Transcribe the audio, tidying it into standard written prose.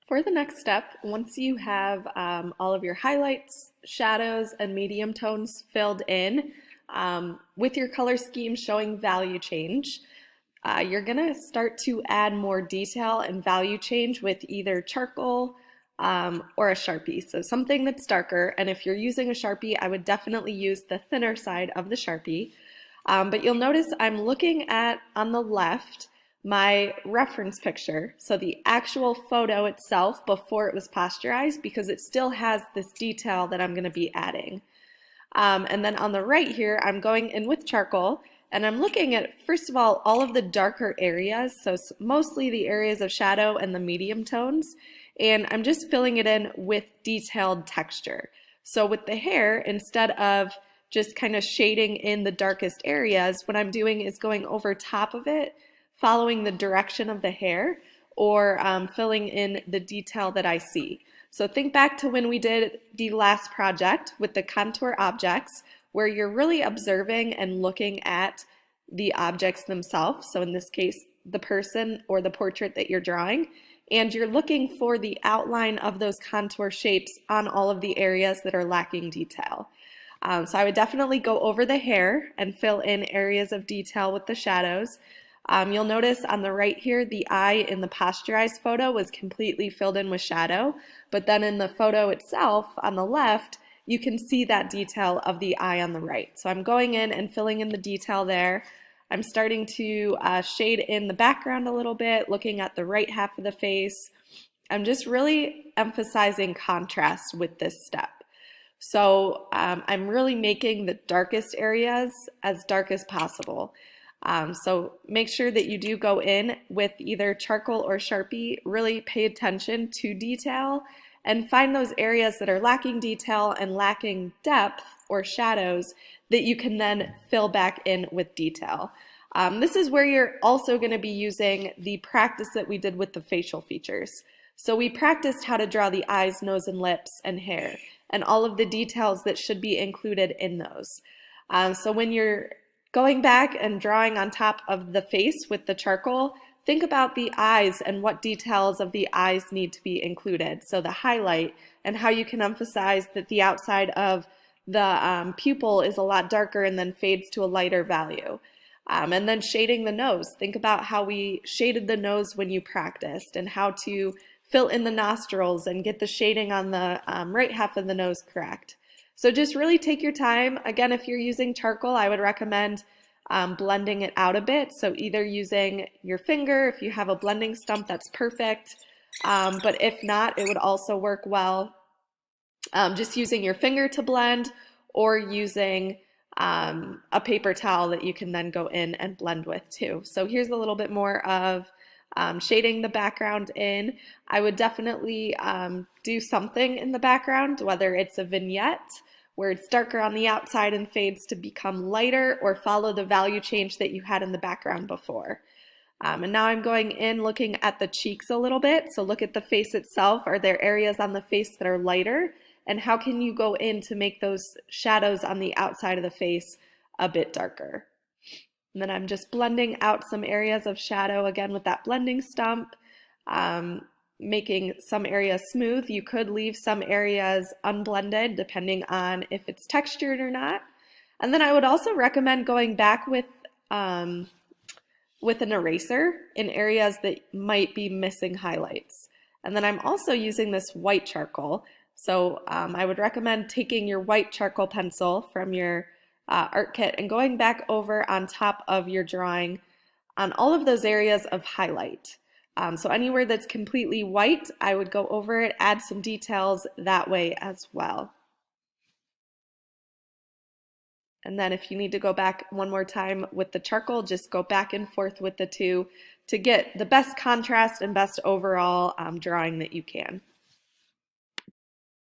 For the next step, once you have all of your highlights, shadows, and medium tones filled in with your color scheme showing value change, you're gonna start to add more detail and value change with either charcoal or a Sharpie. So something that's darker, and if you're using a Sharpie, I would definitely use the thinner side of the Sharpie. But you'll notice I'm looking at, on the left, my reference picture, so the actual photo itself before it was pasteurized, because it still has this detail that I'm going to be adding. And then on the right here, I'm going in with charcoal, and I'm looking at, first of all of the darker areas, so mostly the areas of shadow and the medium tones, and I'm just filling it in with detailed texture. So with the hair, instead of just kind of shading in the darkest areas, what I'm doing is going over top of it, following the direction of the hair, or filling in the detail that I see. So think back to when we did the last project with the contour objects, where you're really observing and looking at the objects themselves. So in this case, the person or the portrait that you're drawing, and you're looking for the outline of those contour shapes on all of the areas that are lacking detail. So I would definitely go over the hair and fill in areas of detail with the shadows. You'll notice on the right here, the eye in the pasteurized photo was completely filled in with shadow, but then in the photo itself on the left, you can see that detail of the eye on the right. So I'm going in and filling in the detail there. I'm starting to shade in the background a little bit, looking at the right half of the face. I'm just really emphasizing contrast with this step. So I'm really making the darkest areas as dark as possible. So make sure that you do go in with either charcoal or Sharpie, really pay attention to detail and find those areas that are lacking detail and lacking depth or shadows that you can then fill back in with detail. This is where you're also going to be using the practice that we did with the facial features. So we practiced how to draw the eyes, nose, and lips and hair, and all of the details that should be included in those. So when you're going back and drawing on top of the face with the charcoal, think about the eyes and what details of the eyes need to be included. So the highlight and how you can emphasize that the outside of the pupil is a lot darker and then fades to a lighter value. And then shading the nose. Think about how we shaded the nose when you practiced and how to fill in the nostrils and get the shading on the right half of the nose correct. So just really take your time. Again, if you're using charcoal, I would recommend blending it out a bit. So either using your finger, if you have a blending stump, that's perfect. But if not, it would also work well just using your finger to blend, or using a paper towel that you can then go in and blend with too. So here's a little bit more of shading the background in. I would definitely do something in the background, whether it's a vignette where it's darker on the outside and fades to become lighter, or follow the value change that you had in the background before. And now I'm going in looking at the cheeks a little bit. So look at the face itself. Are there areas on the face that are lighter? And how can you go in to make those shadows on the outside of the face a bit darker? And then I'm just blending out some areas of shadow again with that blending stump, making some areas smooth. You could leave some areas unblended depending on if it's textured or not. And then I would also recommend going back with an eraser in areas that might be missing highlights. And then I'm also using this white charcoal. So I would recommend taking your white charcoal pencil from your art kit and going back over on top of your drawing on all of those areas of highlight. So anywhere that's completely white, I would go over it, add some details that way as well. And then if you need to go back one more time with the charcoal, just go back and forth with the two to get the best contrast and best overall drawing that you can.